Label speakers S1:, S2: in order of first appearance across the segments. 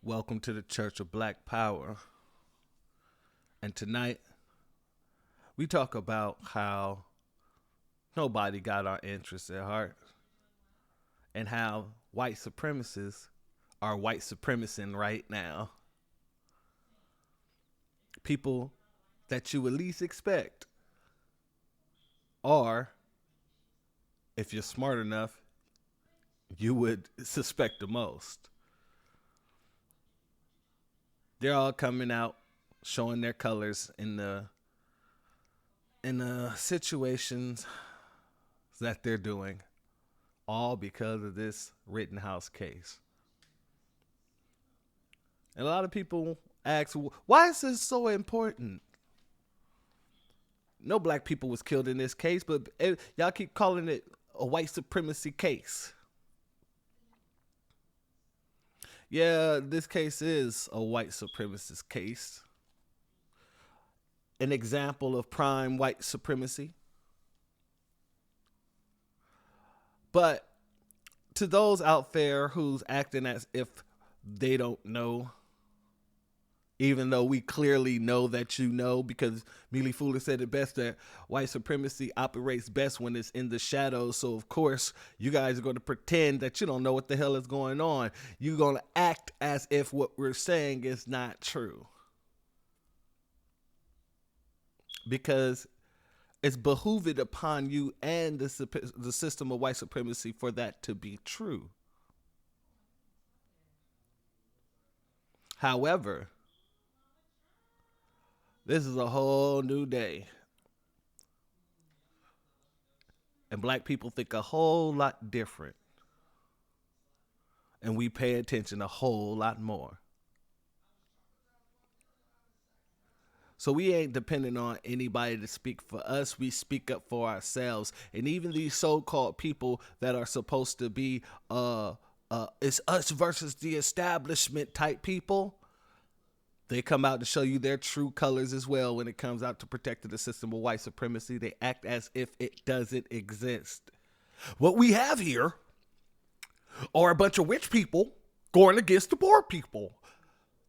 S1: Welcome to the Church of Black Power. And tonight, we talk about how nobody got our interests at heart and how white supremacists are white supremacing right now. People that you would least expect, or if you're smart enough, you would suspect the most. They're all coming out showing their colors in the situations that they're doing, all because of this Rittenhouse case. And a lot of people ask, why is this so important? No black people was killed in this case, but y'all keep calling it a white supremacy case. Yeah, this case is a white supremacist case. An example of prime white supremacy. But to those out there who's acting as if they don't know, even though we clearly know that you know, because Mealy Fuller said it best that white supremacy operates best when it's in the shadows. So, of course, you guys are going to pretend that you don't know what the hell is going on. You're going to act as if what we're saying is not true. Because it's behooved upon you and the system of white supremacy for that to be true. However, this is a whole new day. And black people think a whole lot different. And we pay attention a whole lot more. So we ain't dependent on anybody to speak for us. We speak up for ourselves. And even these so-called people that are supposed to be it's us versus the establishment type people, they come out to show you their true colors as well when it comes out to protecting the system of white supremacy. They act as if it doesn't exist. What we have here are a bunch of rich people going against the poor people,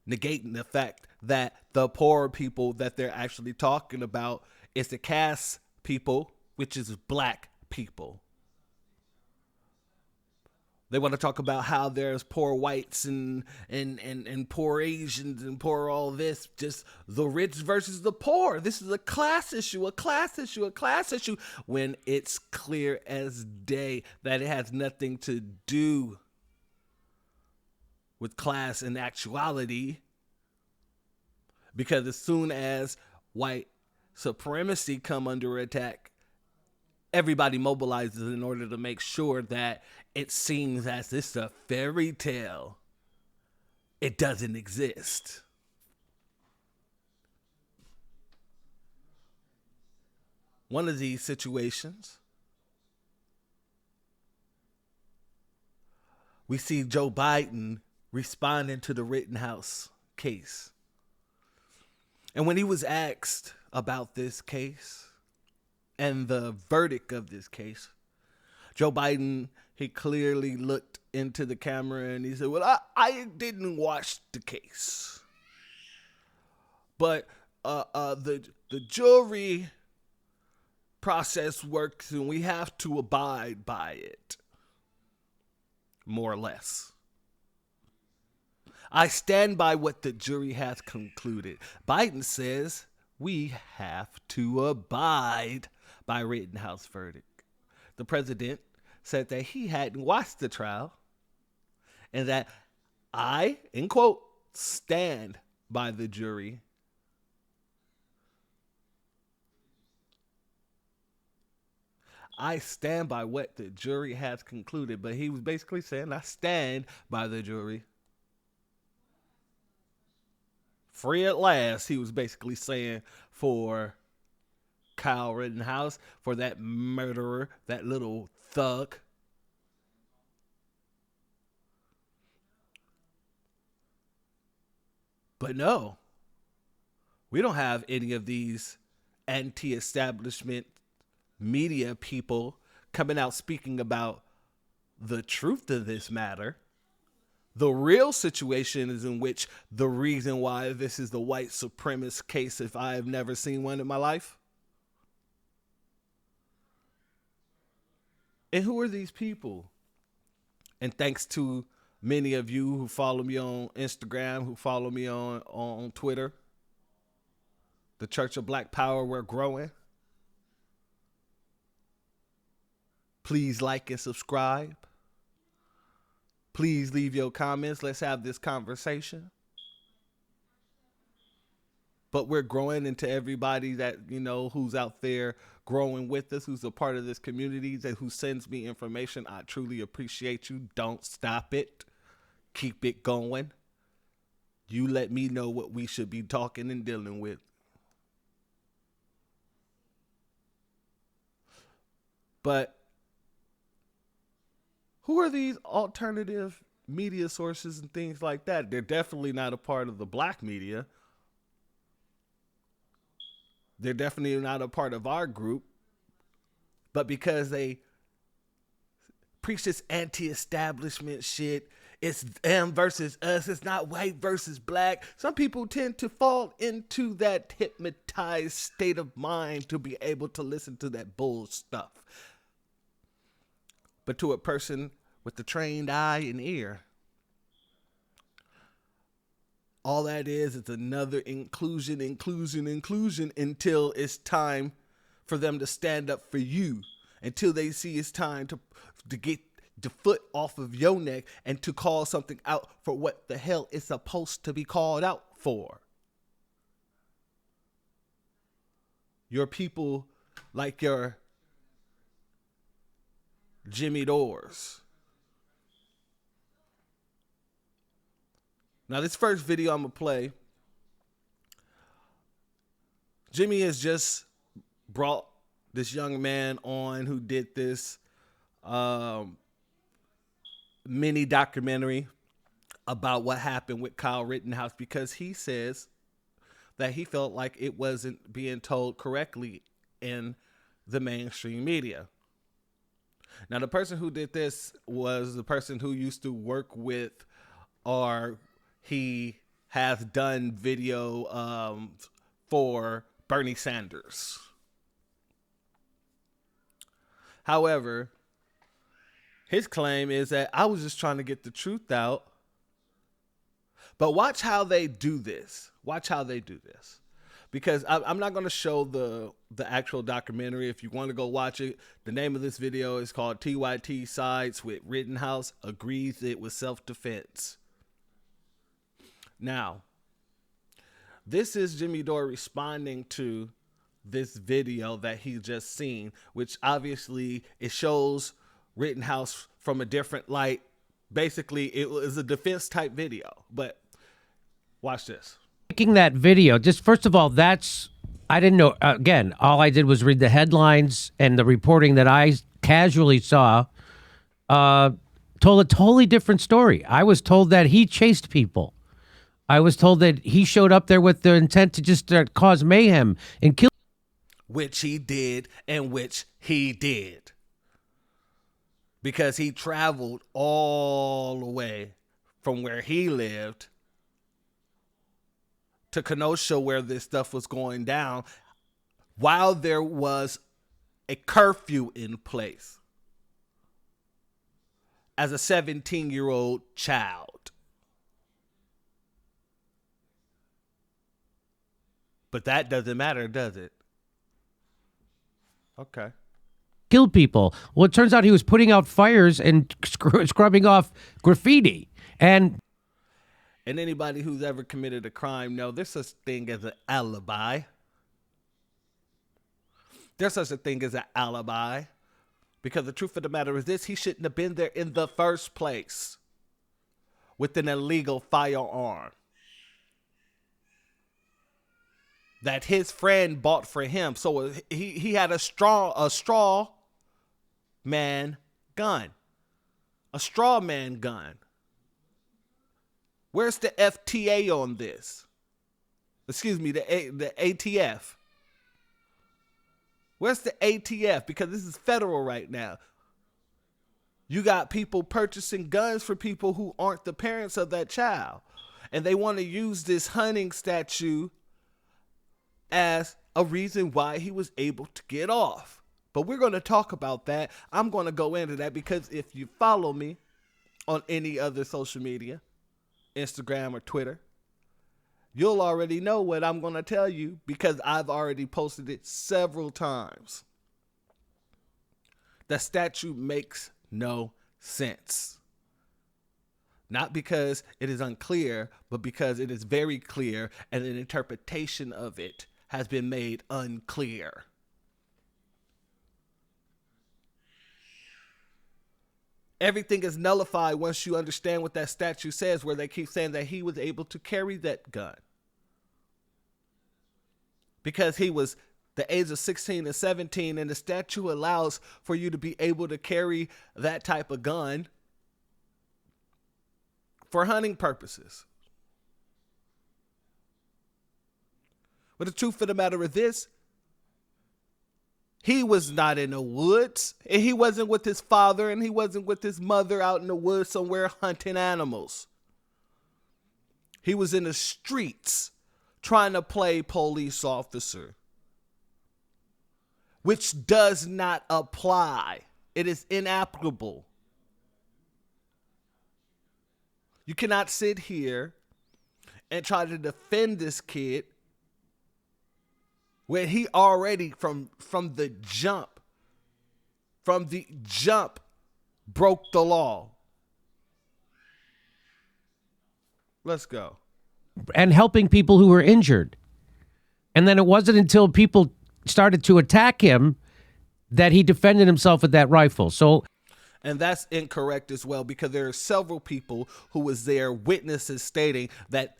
S1: negating the fact that the poor people that they're actually talking about is the caste people, which is black people. They want to talk about how there's poor whites and poor Asians and poor all this, just the rich versus the poor. This is a class issue, when it's clear as day that it has nothing to do with class in actuality. Because as soon as white supremacy come under attack, everybody mobilizes in order to make sure that it seems as it's a fairy tale. It doesn't exist. One of these situations, we see Joe Biden responding to the Rittenhouse case. And when he was asked about this case and the verdict of this case, Joe Biden, he clearly looked into the camera and he said, well, I didn't watch the case. But the jury process works and we have to abide by it, more or less. I stand by what the jury has concluded. Biden says we have to abide by Rittenhouse verdict. The president said that he hadn't watched the trial and that I, in quote, stand by the jury. I stand by what the jury has concluded, but he was basically saying I stand by the jury. Free at last, he was basically saying for Kyle Rittenhouse, for that murderer, that little thug. But no, we don't have any of these anti-establishment media people coming out speaking about the truth of this matter. The real situation is in which the reason why this is the white supremacist case, if I have never seen one in my life. And who are these people? And thanks to many of you who follow me on Instagram, who follow me on Twitter, the Church of Black Power, we're growing. Please like and subscribe. Please leave your comments. Let's have this conversation. But we're growing into everybody that, you know, who's out there growing with us, who's a part of this community, that who sends me information. I truly appreciate you. Don't stop it. Keep it going. You let me know what we should be talking and dealing with. But who are these alternative media sources and things like that? They're definitely not a part of the black media. They're definitely not a part of our group. But because they preach this anti-establishment shit, it's them versus us, it's not white versus black. Some people tend to fall into that hypnotized state of mind to be able to listen to that bull stuff. But to a person with the trained eye and ear, all that is another inclusion until it's time for them to stand up for you, until they see it's time to get the foot off of your neck and to call something out for what the hell it's supposed to be called out for. Your people like your Jimmy Dores. Now, this first video I'm going to play, Jimmy has just brought this young man on who did this mini documentary about what happened with Kyle Rittenhouse, because he says that he felt like it wasn't being told correctly in the mainstream media. Now, the person who did this was the person who used to work with, or he has done video for Bernie Sanders. However, his claim is that I was just trying to get the truth out. But watch how they do this. Watch how they do this. Because I'm not going to show the actual documentary. If you want to go watch it, the name of this video is called TYT Sides with Rittenhouse Agrees It Was Self-Defense. Now, this is Jimmy Dore responding to this video that he just seen, which obviously it shows Rittenhouse from a different light. Basically, it was a defense type video, but watch this.
S2: Making that video, just first of all, I didn't know, again, all I did was read the headlines, and the reporting that I casually saw told a totally different story. I was told that he chased people. I was told that he showed up there with the intent to just cause mayhem and kill.
S1: Which he did, and which he did. Because he traveled all the way from where he lived to Kenosha, where this stuff was going down, while there was a curfew in place, as a 17-year-old child. But that doesn't matter, does it? Okay.
S2: Kill people. Well, it turns out he was putting out fires and scrubbing off graffiti. And
S1: anybody who's ever committed a crime know there's such a thing as an alibi. There's such a thing as an alibi. Because the truth of the matter is this: he shouldn't have been there in the first place with an illegal firearm that his friend bought for him. So he had a straw man gun. A straw man gun. Where's the FTA on this? Excuse me, the ATF. Where's the ATF? Because this is federal right now. You got people purchasing guns for people who aren't the parents of that child. And they want to use this hunting statue as a reason why he was able to get off. But we're going to talk about that. I'm going to go into that because if you follow me on any other social media, Instagram or Twitter, you'll already know what I'm going to tell you because I've already posted it several times. The statue makes no sense. Not because it is unclear, but because it is very clear and an interpretation of it has been made unclear. Everything is nullified once you understand what that statue says, where they keep saying that he was able to carry that gun. Because he was the age of 16 and 17, and the statute allows for you to be able to carry that type of gun for hunting purposes. But the truth of the matter is this: he was not in the woods, and he wasn't with his father, and he wasn't with his mother out in the woods somewhere hunting animals. He was in the streets trying to play police officer, which does not apply. It is inapplicable. You cannot sit here and try to defend this kid when he already from the jump broke the law. Let's go.
S2: And helping people who were injured. And then it wasn't until people started to attack him that he defended himself with that rifle. So,
S1: and that's incorrect as well, because there are several people who was there, witnesses stating that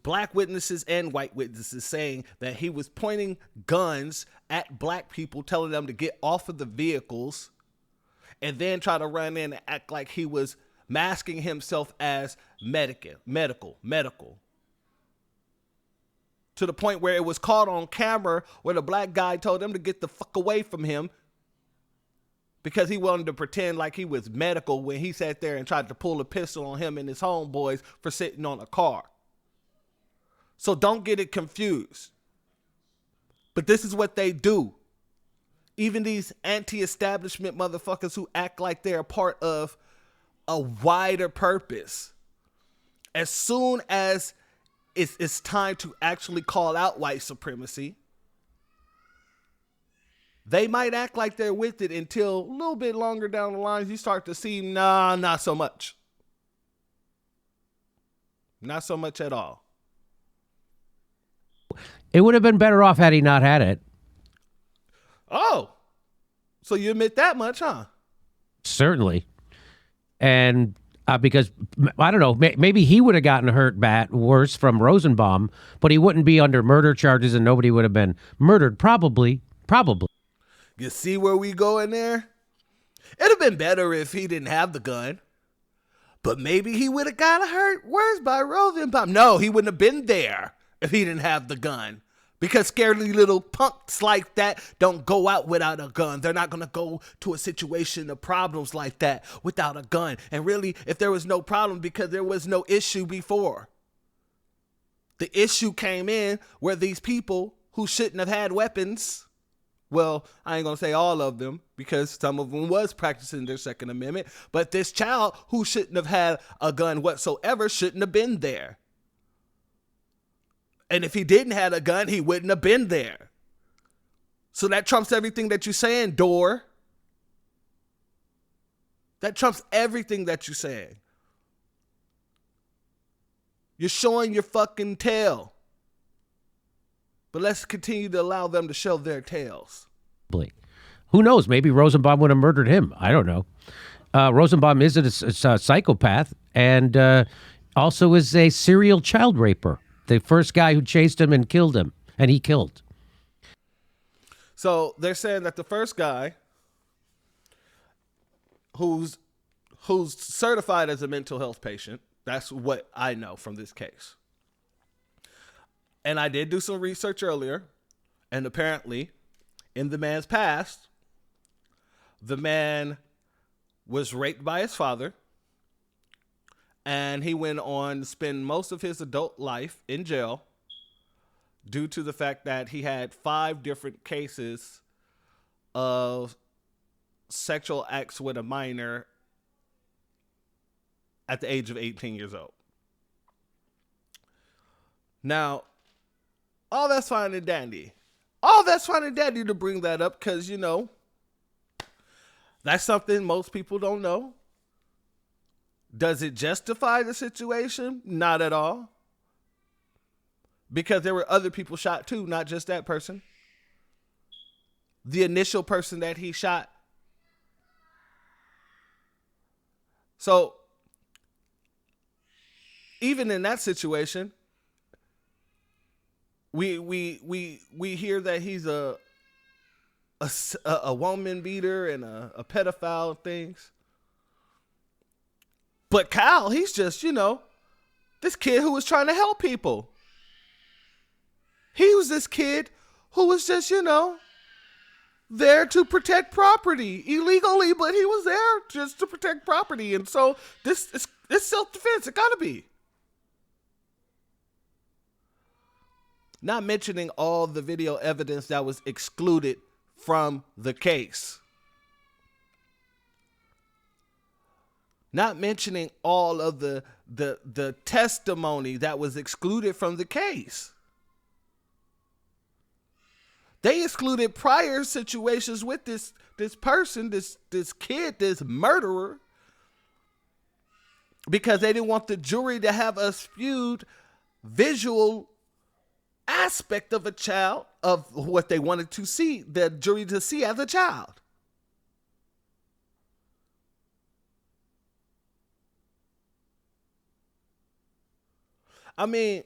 S1: black witnesses and white witnesses saying that he was pointing guns at black people, telling them to get off of the vehicles, and then try to run in and act like he was masking himself as medical. To the point where it was caught on camera where the black guy told them to get the fuck away from him because he wanted to pretend like he was medical when he sat there and tried to pull a pistol on him and his homeboys for sitting on a car. So don't get it confused. But this is what they do. Even these anti-establishment motherfuckers who act like they're a part of a wider purpose, as soon as it's time to actually call out white supremacy, they might act like they're with it until a little bit longer down the line you start to see, nah, not so much. Not so much at all.
S2: it would have been better off had he not had it.
S1: Oh, so you admit that much, huh?
S2: Certainly. And because, I don't know, maybe he would have gotten hurt worse from Rosenbaum, but he wouldn't be under murder charges and nobody would have been murdered. Probably.
S1: You see where we go in there? It'd have been better if he didn't have the gun. But maybe he would have got hurt worse by Rosenbaum. No, he wouldn't have been there if he didn't have the gun. Because scaredy little punks like that don't go out without a gun. They're not going to go to a situation of problems like that without a gun. And really, if there was no problem, because there was no issue before. The issue came in where these people who shouldn't have had weapons, well, I ain't going to say all of them, because some of them was practicing their Second Amendment, but this child who shouldn't have had a gun whatsoever shouldn't have been there. And if he didn't have a gun, he wouldn't have been there. So that trumps everything that you're saying, Dore. That trumps everything that you're saying. You're showing your fucking tail. But let's continue to allow them to show their tails.
S2: Who knows? Maybe Rosenbaum would have murdered him. I don't know. Rosenbaum is a psychopath and also is a serial child raper. The first guy who chased him and killed him, and he killed.
S1: So they're saying that the first guy who's certified as a mental health patient, that's what I know from this case. And I did do some research earlier, and apparently in the man's past, the man was raped by his father, and he went on to spend most of his adult life in jail due to the fact that he had 5 different cases of sexual acts with a minor at the age of 18 years old. Now, all that's fine and dandy. All that's fine and dandy to bring that up because, you know, that's something most people don't know. Does it justify the situation? Not at all. Because there were other people shot too, not just that person. The initial person that he shot. So, even in that situation, we hear that he's a woman beater and a pedophile and things. But Kyle, he's just, you know, this kid who was trying to help people. He was this kid who was just, you know, there to protect property illegally, but he was there just to protect property. And so this is self-defense. It gotta be. Not mentioning all the video evidence that was excluded from the case. Not mentioning all of the testimony that was excluded from the case. They excluded prior situations with this person, this kid, this murderer, because they didn't want the jury to have a skewed visual aspect of a child, of what they wanted to see, the jury to see as a child. I mean,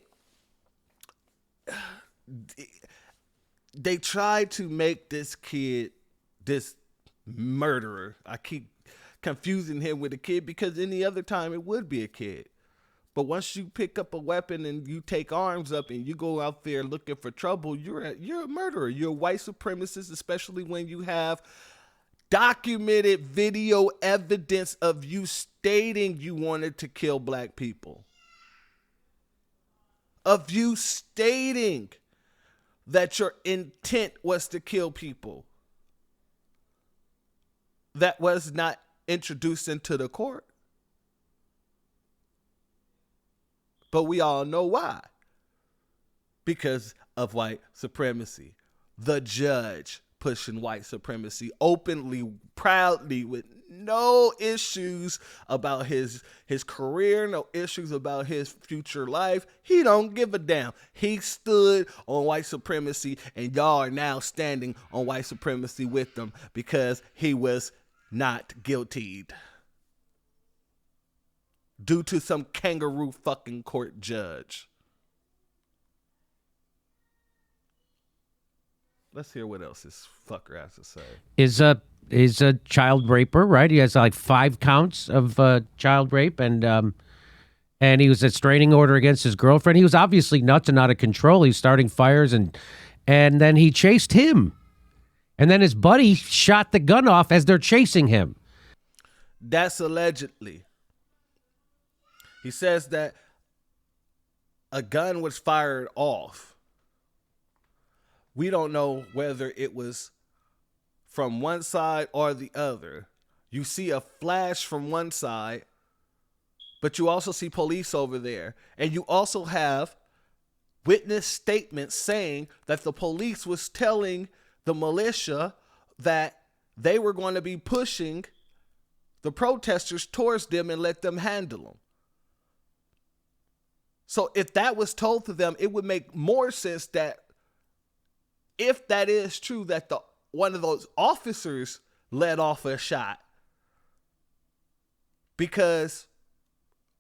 S1: they tried to make this kid this murderer. I keep confusing him with a kid because any other time it would be a kid. But once you pick up a weapon and you take arms up and you go out there looking for trouble, you're a murderer. You're a white supremacist, especially when you have documented video evidence of you stating you wanted to kill black people. Of you stating that your intent was to kill people. That was not introduced into the court. But we all know why. Because of white supremacy. The judge pushing white supremacy openly, proudly, with no issues about his career, no issues about his future life. He don't give a damn. He stood on white supremacy, and y'all are now standing on white supremacy with them because he was not guilty. Due to some kangaroo fucking court judge. Let's hear what else this fucker has to say.
S2: Is a child raper, right? He has like 5 counts of child rape, and he was a restraining order against his girlfriend. He was obviously nuts and out of control. He's starting fires, and then he chased him, and then his buddy shot the gun off as they're chasing him.
S1: That's allegedly. He says that a gun was fired off. We don't know whether it was from one side or the other. You see a flash from one side, but you also see police over there. And you also have witness statements saying that the police was telling the militia that they were going to be pushing the protesters towards them and let them handle them. So if that was told to them, it would make more sense that if that is true, that one of those officers let off a shot because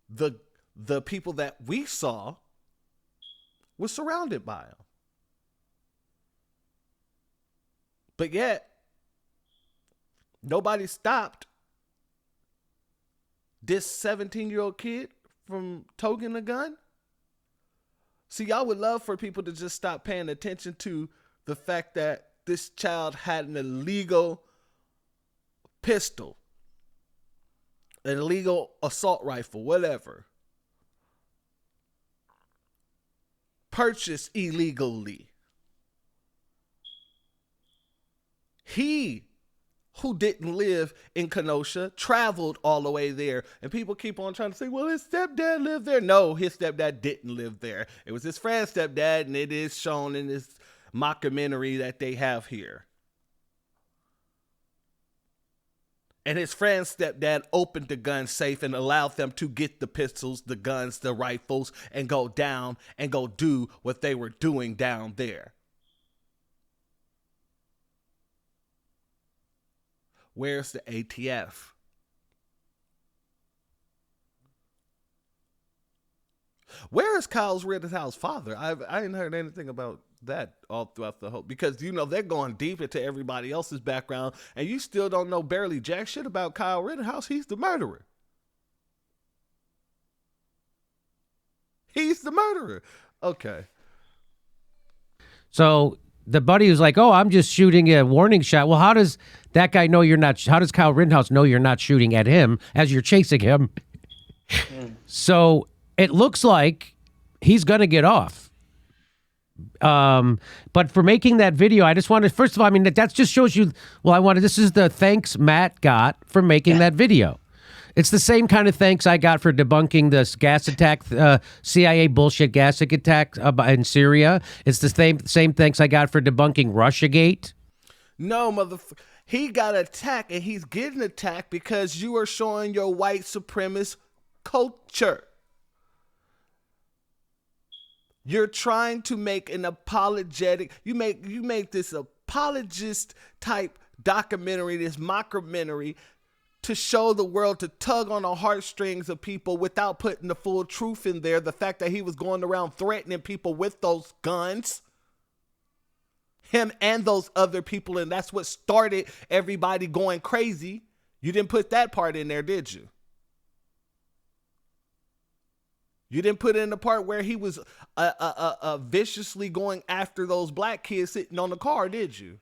S1: the people that we saw were surrounded by him. But yet, nobody stopped this 17-year-old kid from toting a gun. See, y'all would love for people to just stop paying attention to the fact that this child had an illegal pistol. an illegal assault rifle, whatever, purchased illegally. He, who didn't live in Kenosha, traveled all the way there. And people keep on trying to say, well, his stepdad lived there. No, his stepdad didn't live there. It was his friend's stepdad, and it is shown in this mockumentary that they have here. And his friend's stepdad opened the gun safe and allowed them to get the pistols, the guns, the rifles, and go down and go do what they were doing down there. Where's the ATF? Where is Kyle Rittenhouse's father? I ain't heard anything about that all throughout the whole, because you know they're going deep into everybody else's background, and you still don't know barely jack shit about Kyle Rittenhouse. He's the murderer. He's the murderer. Okay.
S2: So the buddy who's like, oh, I'm just shooting a warning shot. Well, how does that guy know you're not? How does Kyle Rittenhouse know you're not shooting at him as you're chasing him? So it looks like he's going to get off. But for making that video, I just wanted, first of all, I mean, that just shows you, well, this is the thanks Matt got for making that video. It's the same kind of thanks I got for debunking this gas attack, CIA bullshit gas attack in Syria. It's the same thanks I got for debunking Russiagate.
S1: No, motherfucker. He got attacked, and he's getting attacked because you are showing your white supremacist culture. You're trying to make an apologetic, you make this apologist type documentary, this mockumentary, to show the world, to tug on the heartstrings of people without putting the full truth in there. The fact that he was going around threatening people with those guns, him and those other people, and that's what started everybody going crazy. You didn't put that part in there, did you? You didn't put in the part where he was viciously going after those black kids sitting on the car, did you?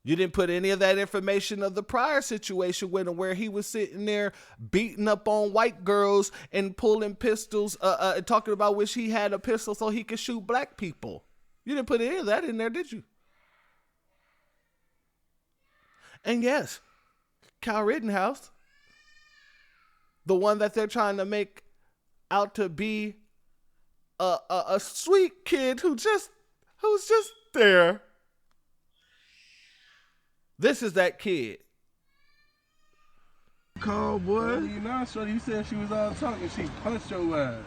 S1: You didn't put any of that information of the prior situation with him, where he was sitting there beating up on white girls and pulling pistols, talking about wish he had a pistol so he could shoot black people. You didn't put any of that in there, did you? And yes, Kyle Rittenhouse, the one that they're trying to make out to be a sweet kid who's just there. This is that kid.
S3: Cold boy. You know, shorty, you said she was all talking. She punched your ass.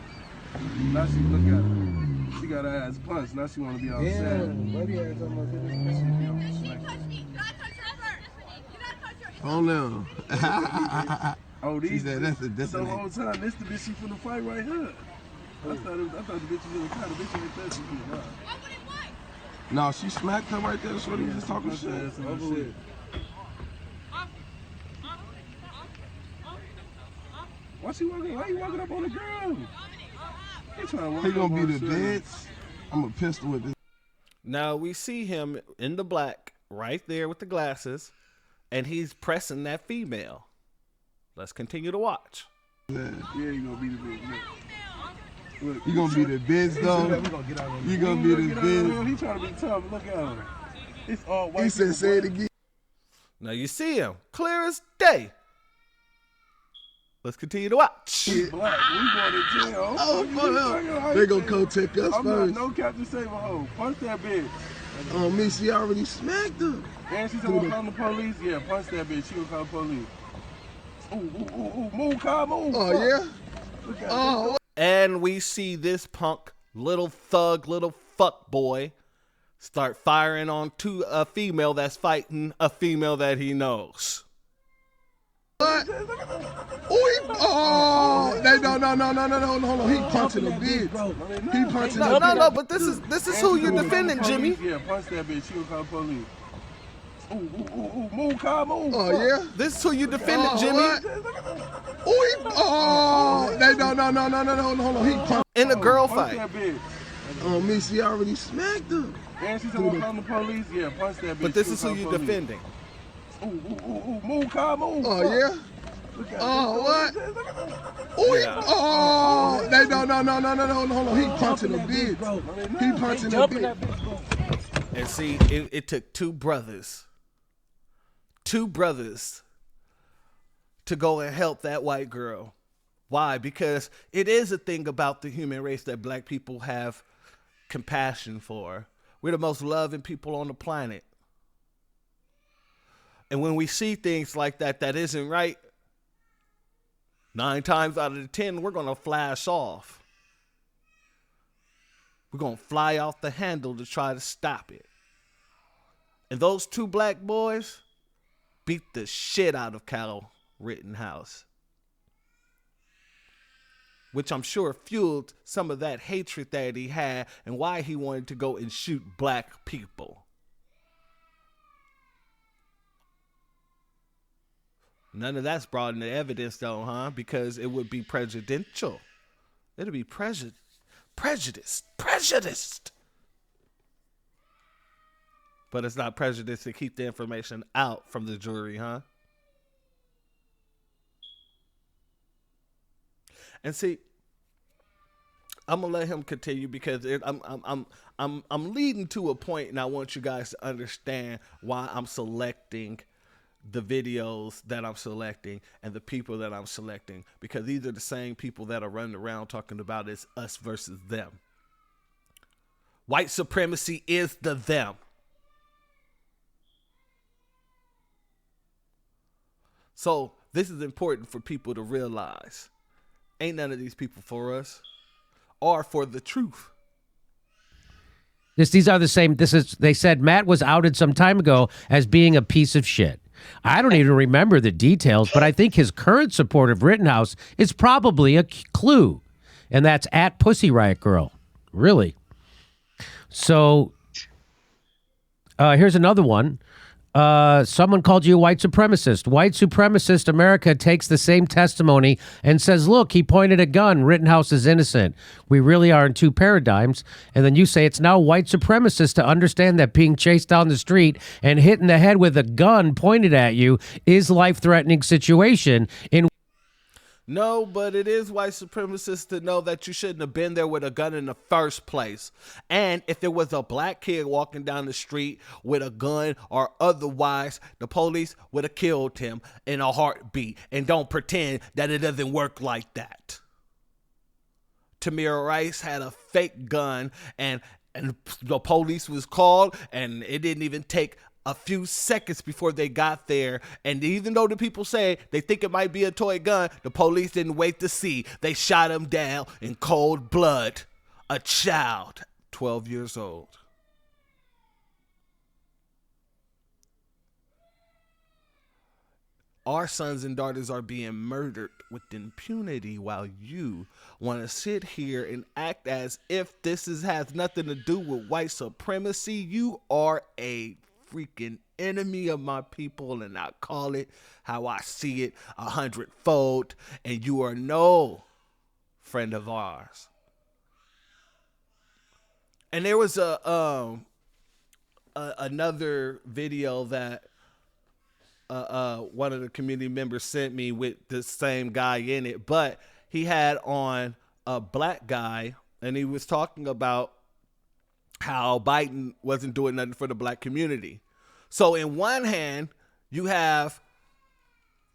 S3: Now she look at her. She got her ass punched. Now she want to be all sad. Yeah, buddy ass almost hit this. Hold on. Oh, these. She said that's the whole time. This the bitch she finna fight right here. I thought the bitch was in the car. The bitch ain't thirsty. No, she smacked her right there. Shorty was just talking shit. Why you walking up on the girl? He gonna be the bitch. I'm a pistol with this.
S1: Now we see him in the black right there with the glasses, and he's pressing that female. Let's continue to watch.
S3: Yeah, you gonna be the bitch. Look, you gonna be the bitch though. You gonna be the bitch. He trying to be tough. Look at him. It's all white. He said, "Say it again."
S1: Now you see him clear as day. Let's continue to watch.
S3: Black. We going to jail. Oh, they gonna come take us first. Not no Captain Save a hoe. Punch that bitch. Oh, me, she already smacked her. And she's gonna call the police. Yeah, punch that bitch. She gonna call the police. Ooh, move, Kyle, move. Oh, yeah?
S1: Oh. And we see this punk, little thug, little fuck boy, start firing on a female that's fighting a female that he knows.
S3: What? No, hold on. He punching a bitch. He punching a bitch.
S1: No, but this is who you're defending, Jimmy.
S3: Yeah, punch that bitch. She gonna call the police. Ooh, move, Kyle, move. Oh, yeah?
S1: This is who you defending, Jimmy.
S3: No, hold on. He punching
S1: in a girl fight.
S3: That bitch. Me, she already smacked her. And she said, "Well, call the police." Yeah, punch that bitch.
S1: But this is who you're defending.
S3: Ooh, move, car, move. Oh yeah. Oh what? Oh yeah. Oh, they no. Hold on. He punching a bitch. He punching a bitch.
S1: And see, it took two brothers to go and help that white girl. Why? Because it is a thing about the human race that black people have compassion for. We're the most loving people on the planet. And when we see things like that isn't right, 9 times out of the 10, we're going to flash off. We're going to fly off the handle to try to stop it. And those 2 black boys beat the shit out of Kyle Rittenhouse, which I'm sure fueled some of that hatred that he had and why he wanted to go and shoot black people. None of that's brought into evidence though, huh? Because it would be prejudicial. It'll be prejudiced. But it's not prejudice to keep the information out from the jury, huh? And see, I'm gonna let him continue because I'm leading to a point, and I want you guys to understand why I'm selecting the videos that I'm selecting and the people that I'm selecting, because these are the same people that are running around talking about it's us versus them. White supremacy is the them. So this is important for people to realize. Ain't none of these people for us or for the truth.
S2: These are the same. They said Matt was outed some time ago as being a piece of shit. I don't even remember the details, but I think his current support of Rittenhouse is probably a clue. And that's at Pussy Riot Girl. Really. So here's another one. Someone called you a white supremacist. White supremacist America takes the same testimony and says, look, he pointed a gun. Rittenhouse is innocent. We really are in 2 paradigms. And then you say it's now white supremacist to understand that being chased down the street and hit in the head with a gun pointed at you is life-threatening situation.
S1: No, but it is white supremacist to know that you shouldn't have been there with a gun in the first place. And if there was a black kid walking down the street with a gun or otherwise, the police would have killed him in a heartbeat. And don't pretend that it doesn't work like that. Tamir Rice had a fake gun and the police was called, and it didn't even take a few seconds before they got there. And even though the people say they think it might be a toy gun, the police didn't wait to see. They shot him down in cold blood. A child, 12 years old. Our sons and daughters are being murdered with impunity while you want to sit here and act as if this has nothing to do with white supremacy. You are a freaking enemy of my people, and I call it how I see it 100-fold, and you are no friend of ours. And there was another video that one of the community members sent me with the same guy in it, but he had on a black guy, and he was talking about how Biden wasn't doing nothing for the black community. So in one hand, you have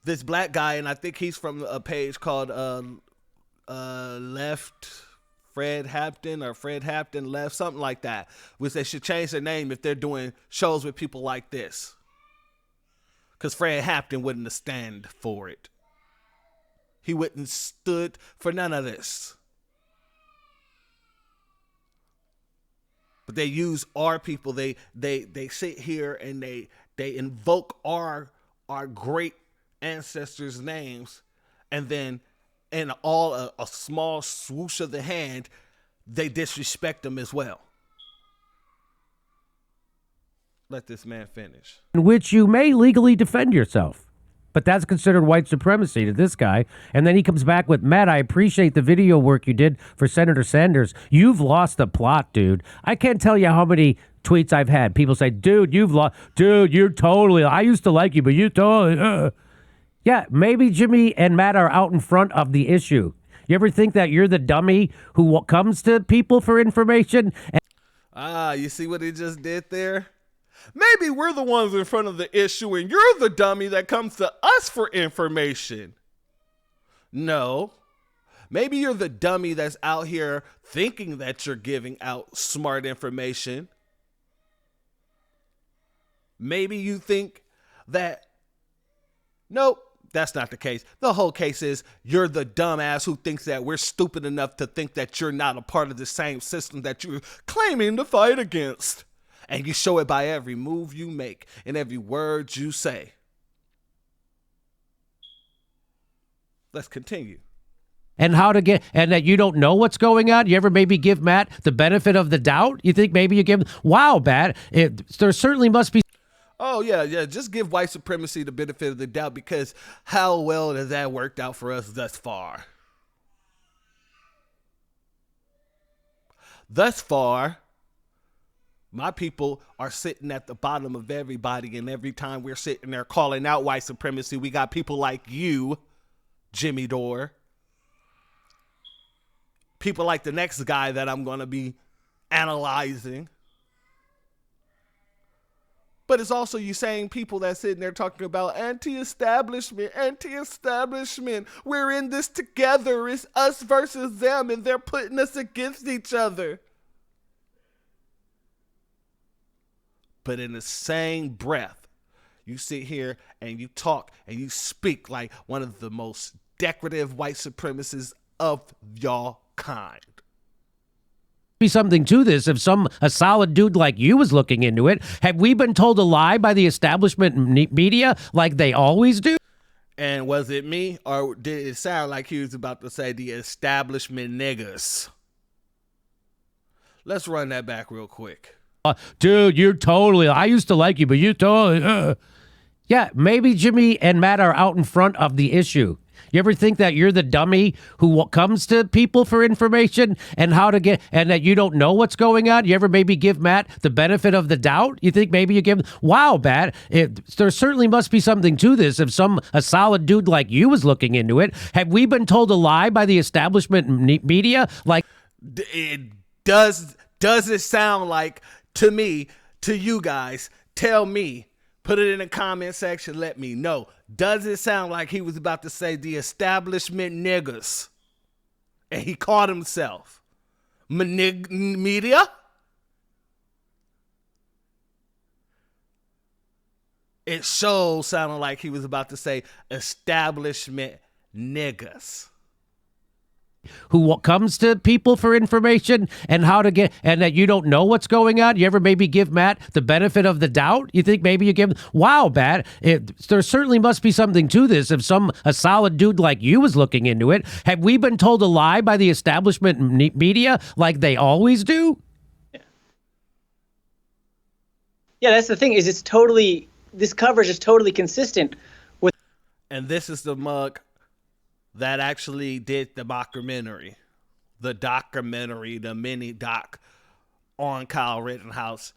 S1: this black guy, and I think he's from a page called Left Fred Hampton or Fred Hampton Left, something like that, which they should change their name if they're doing shows with people like this. Because Fred Hampton wouldn't have stand for it. He wouldn't have stood for none of this. But they use our people. They sit here and they invoke our great ancestors' names, and then in a small swoosh of the hand, they disrespect them as well. Let this man finish.
S2: In which you may legally defend yourself. but that's considered white supremacy to this guy. And then he comes back with, Matt, I appreciate the video work you did for Senator Sanders. You've lost the plot, dude. I can't tell you how many tweets I've had. People say, dude, you're totally, I used to like you, but you totally, Yeah, maybe Jimmy and Matt are out in front of the issue. You ever think that you're the dummy who comes to people for information?
S1: You see what he just did there? Maybe we're the ones in front of the issue and you're the dummy that comes to us for information. No. Maybe you're the dummy that's out here thinking that you're giving out smart information. Maybe you think that, nope, that's not the case. The whole case is you're the dumbass who thinks that we're stupid enough to think that you're not a part of the same system that you're claiming to fight against. And you show it by every move you make and every word you say. Let's continue.
S2: And that you don't know what's going on. You ever maybe give Matt the benefit of the doubt? You think maybe you give him, wow, Matt, there certainly must be.
S1: Oh, yeah. Just give white supremacy the benefit of the doubt, because how well has that worked out for us thus far? Thus far, my people are sitting at the bottom of everybody, and every time we're sitting there calling out white supremacy, we got people like you, Jimmy Dore. People like the next guy that I'm going to be analyzing. But it's also you saying people that sitting there talking about anti-establishment. We're in this together. It's us versus them, and they're putting us against each other. But in the same breath, you sit here and you talk and you speak like one of the most decorative white supremacists of y'all kind.
S2: Be something to this if a solid dude like you was looking into it. Have we been told a lie by the establishment media like they always do?
S1: And was it me, or did it sound like he was about to say the establishment niggas? Let's run that back real quick.
S2: Dude, I used to like you, but you totally, Yeah, maybe Jimmy and Matt are out in front of the issue. You ever think that you're the dummy who comes to people for information and that you don't know what's going on? You ever maybe give Matt the benefit of the doubt? You think maybe you give him, wow, Matt, there certainly must be something to this if a solid dude like you was looking into it. Have we been told a lie by the establishment media? Like,
S1: it does it sound like, to me, to you guys, tell me, put it in the comment section, let me know. Does it sound like he was about to say the establishment niggas? And he called himself media? It sure sounded like he was about to say establishment niggas.
S2: Who comes to people for information and that you don't know what's going on? You ever maybe give Matt the benefit of the doubt? You think maybe you give him, wow, Matt, there certainly must be something to this if a solid dude like you was looking into it. Have we been told a lie by the establishment media like they always do?
S4: Yeah, that's the thing, is this coverage is totally consistent with.
S1: And this is the mug that actually did the the mini doc on Kyle Rittenhouse.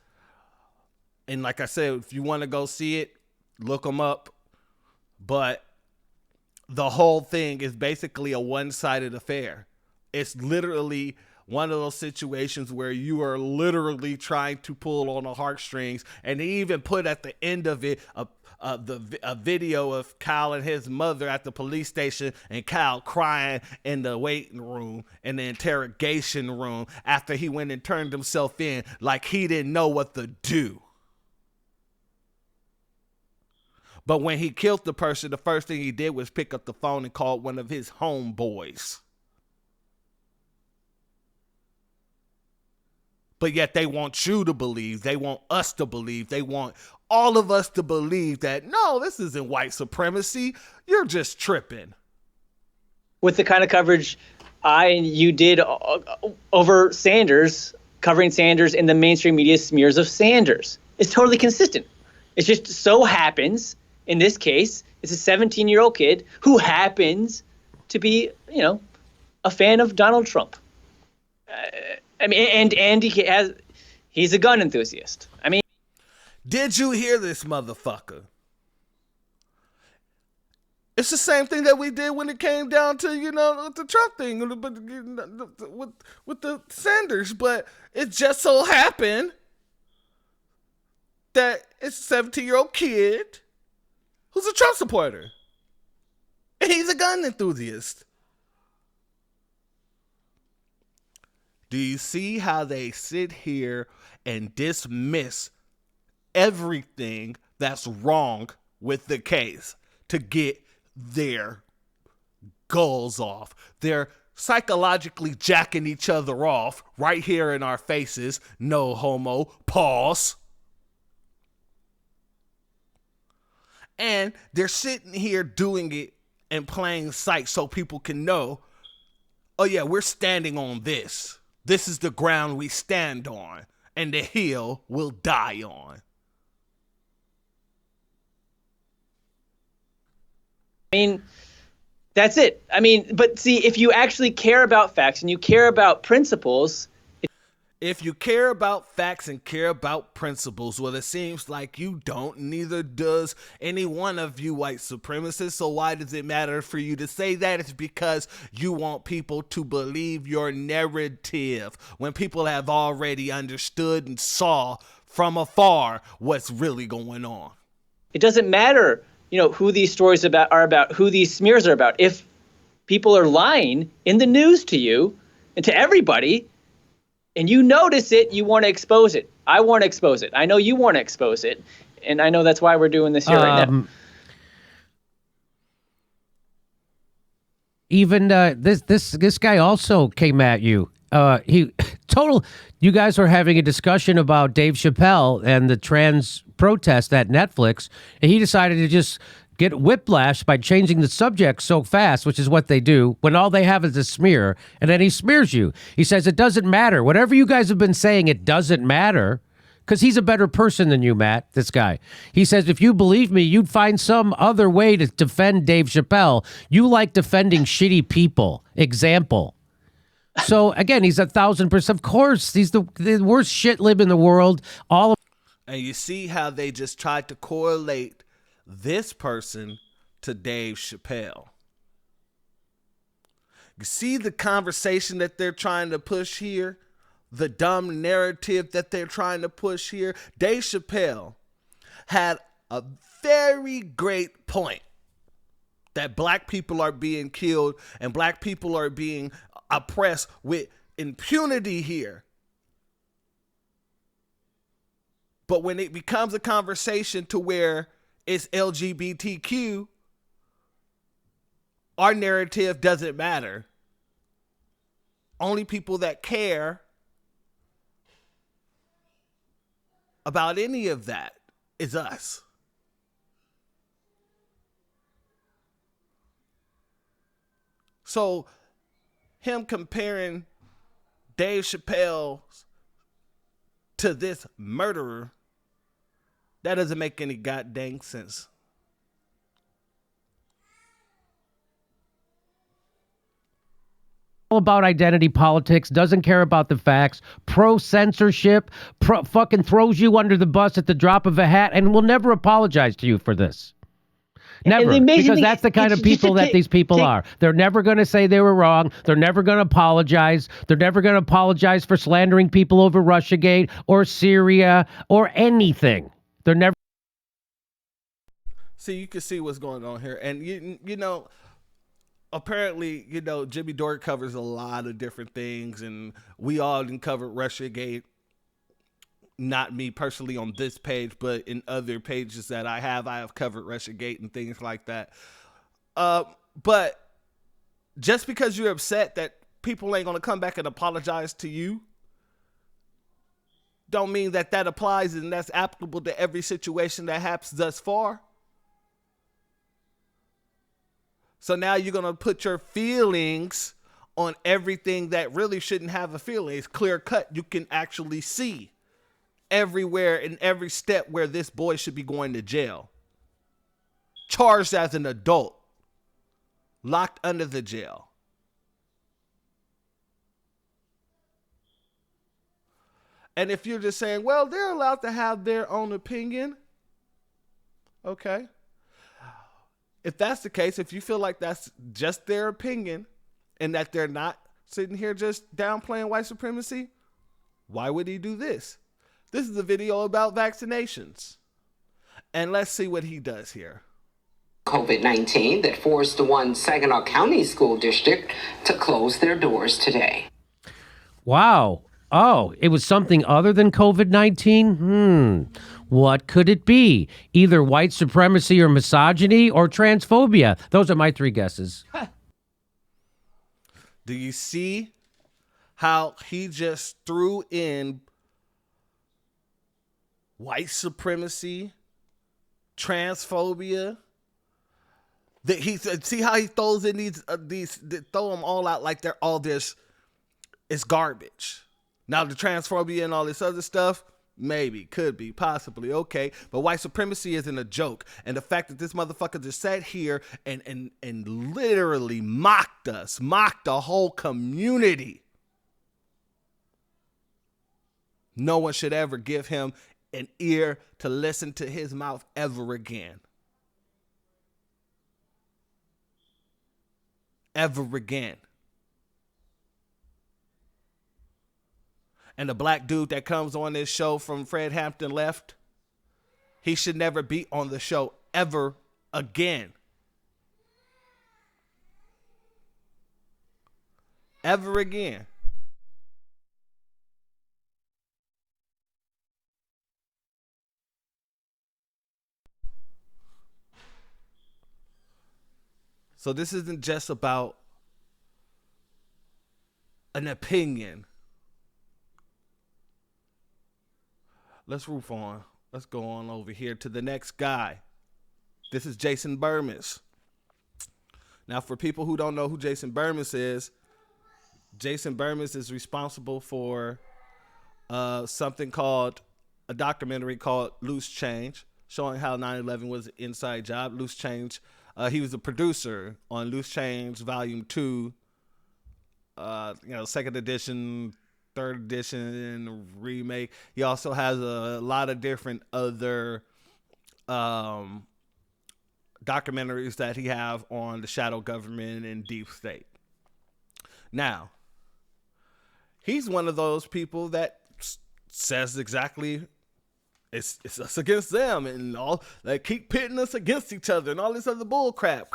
S1: And like I said, if you want to go see it, look them up. But the whole thing is basically a one-sided affair. It's literally one of those situations where you are literally trying to pull on the heartstrings, and they even put at the end of it a video of Kyle and his mother at the police station, and Kyle crying in the waiting room, in the interrogation room, after he went and turned himself in like he didn't know what to do. But when he killed the person, the first thing he did was pick up the phone and call one of his homeboys. But yet they want you to believe, they want us to believe, they want all of us to believe that, no, this isn't white supremacy, you're just tripping.
S4: With the kind of coverage you did over Sanders, covering Sanders in the mainstream media smears of Sanders. It's totally consistent. It just so happens in this case, is a 17-year-old kid who happens to be, a fan of Donald Trump. And he's a gun enthusiast. I mean,
S1: did you hear this motherfucker? It's the same thing that we did when it came down to, the Trump thing with the Sanders. But it just so happened that it's a 17-year-old kid who's a Trump supporter. And he's a gun enthusiast. Do you see how they sit here and dismiss everything that's wrong with the case to get their goals off? They're psychologically jacking each other off right here in our faces. No homo. Pause. And they're sitting here doing it in plain sight so people can know, oh yeah, we're standing on this. This is the ground we stand on, and the hill we'll die on.
S4: I mean, that's it. I mean, but see, if you actually care about facts and you care about principles.
S1: If you care about facts and care about principles, well, it seems like you don't. Neither does any one of you white supremacists. So why does it matter for you to say that? It's because you want people to believe your narrative when people have already understood and saw from afar what's really going on.
S4: It doesn't matter, who these stories are about, who these smears are about. If people are lying in the news to you and to everybody, and you notice it, you want to expose it. I want to expose it. I know you want to expose it. And I know that's why we're doing this here right now.
S2: Even this guy also came at you. You guys were having a discussion about Dave Chappelle and the trans protest at Netflix, and he decided to just get whiplash by changing the subject so fast, which is what they do when all they have is a smear, and then he smears you. He says it doesn't matter. Whatever you guys have been saying, it doesn't matter, because he's a better person than you, Matt, this guy. He says, if you believe me, you'd find some other way to defend Dave Chappelle. You like defending shitty people. Example. So, again, he's 1,000%. Of course, he's the worst shit lib in the world.
S1: And you see how they just tried to correlate this person to Dave Chappelle. You see the conversation that they're trying to push here? The dumb narrative that they're trying to push here? Dave Chappelle had a very great point that black people are being killed and black people are being oppressed with impunity here. But when it becomes a conversation to where it's LGBTQ, our narrative doesn't matter. Only people that care about any of that is us. So him comparing Dave Chappelle to this murderer, that doesn't make any goddamn sense.
S2: All about identity politics, doesn't care about the facts, pro-censorship, fucking throws you under the bus at the drop of a hat, and will never apologize to you for this. Never, because that's the kind of people that these people are. They're never going to say they were wrong. They're never going to apologize. They're never going to apologize for slandering people over Russiagate or Syria or anything. They're never.
S1: See, you can see what's going on here. And, you know, apparently, you know, Jimmy Dore covers a lot of different things. And we all didn't cover Russiagate. Not me personally on this page, but in other pages that I have covered Russiagate and things like that. But just because you're upset that people ain't going to come back and apologize to you, don't mean that that applies and that's applicable to every situation that happens thus far. So now you're going to put your feelings on everything that really shouldn't have a feeling. It's clear cut. You can actually see everywhere in every step where this boy should be going to jail. charged as an adult, locked under the jail. And if you're just saying, well, they're allowed to have their own opinion, okay. If that's the case, if you feel like that's just their opinion and that they're not sitting here just downplaying white supremacy, why would he do this? This is a video about vaccinations. And let's see what he does here.
S5: COVID-19 that forced one Saginaw County school district to close their doors today.
S2: Wow. Oh, it was something other than COVID-19? What could it be? Either white supremacy or misogyny or transphobia. Those are my three guesses.
S1: Do you see how he just threw in white supremacy, transphobia? That he see how he throws in these throw them all out like they're all this. It's garbage. Now the transphobia and all this other stuff, maybe, could be, possibly, okay. But white supremacy isn't a joke. And the fact that this motherfucker just sat here and literally mocked us, mocked the whole community. No one should ever give him an ear to listen to his mouth ever again. Ever again. And the black dude that comes on this show from Fred Hampton left, he should never be on the show ever again. Ever again. So this isn't just about an opinion. Let's roof on. Let's go on over here to the next guy. This is Jason Bermas. Now, for people who don't know who Jason Bermas is responsible for something called a documentary called Loose Change, showing how 9/11 was an inside job. Loose Change. He was a producer on Loose Change Volume 2, second edition, third edition, remake. He also has a lot of different other documentaries that he have on the shadow government and deep state. Now, he's one of those people that says exactly it's us against them and all. They keep pitting us against each other and all this other bull crap.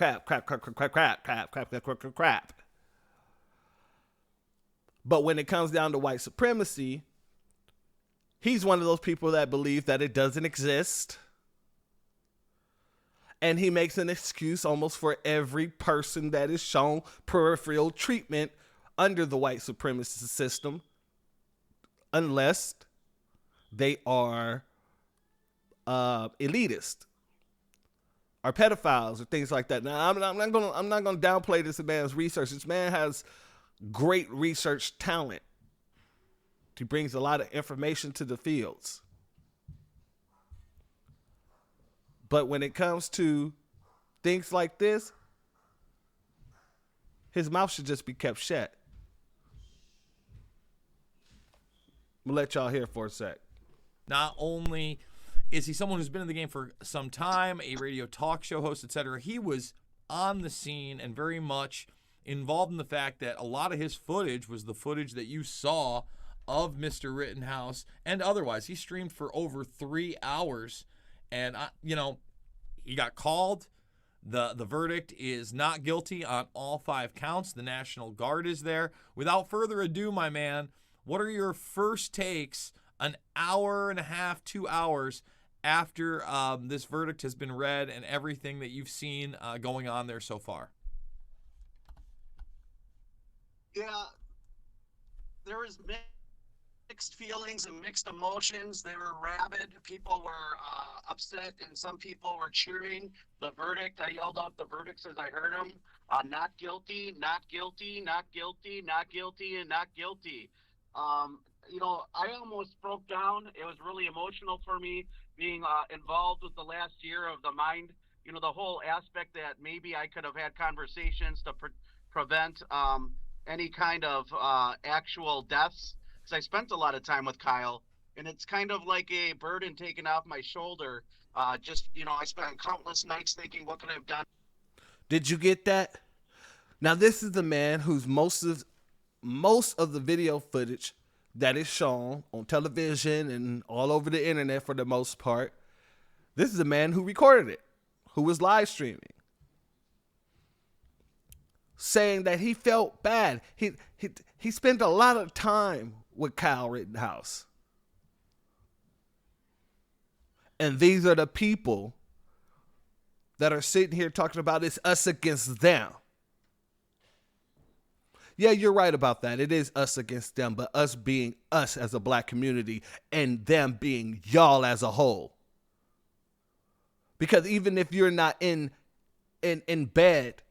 S1: But when it comes down to white supremacy, he's one of those people that believe that it doesn't exist. And he makes an excuse almost for every person that is shown peripheral treatment under the white supremacist system, unless they are elitist or pedophiles or things like that. Now, I'm not gonna downplay this man's research. This man has great research talent. He brings a lot of information to the fields. But when it comes to things like this, his mouth should just be kept shut. I'm gonna let y'all hear for a sec.
S6: Not only is he someone who's been in the game for some time, a radio talk show host, etc., he was on the scene and very much involved in the fact that a lot of his footage was the footage that you saw of Mr. Rittenhouse and otherwise. He streamed for over 3 hours, and he got called. The verdict is not guilty on all 5 counts. The National Guard is there. Without further ado, my man, what are your first takes an hour and a half, 2 hours after this verdict has been read and everything that you've seen going on there so far?
S7: Yeah, there was mixed feelings and mixed emotions. They were rabid. People were upset, and some people were cheering the verdict. I yelled out the verdicts as I heard them. Not guilty, not guilty, not guilty, not guilty, and not guilty. I almost broke down. It was really emotional for me being involved with the last year of the mind the whole aspect that maybe I could have had conversations to prevent any kind of actual deaths, because I spent a lot of time with Kyle, and it's kind of like a burden taken off my shoulder. Just, I spent countless nights thinking, what could I have done?
S1: Did you get that? Now, this is the man whose most of the video footage that is shown on television and all over the internet for the most part, this is the man who recorded it, who was live streaming, saying that he felt bad. He spent a lot of time with Kyle Rittenhouse. And these are the people that are sitting here talking about it's us against them. Yeah, you're right about that. It is us against them, but us being us as a black community and them being y'all as a whole. Because even if you're not in bed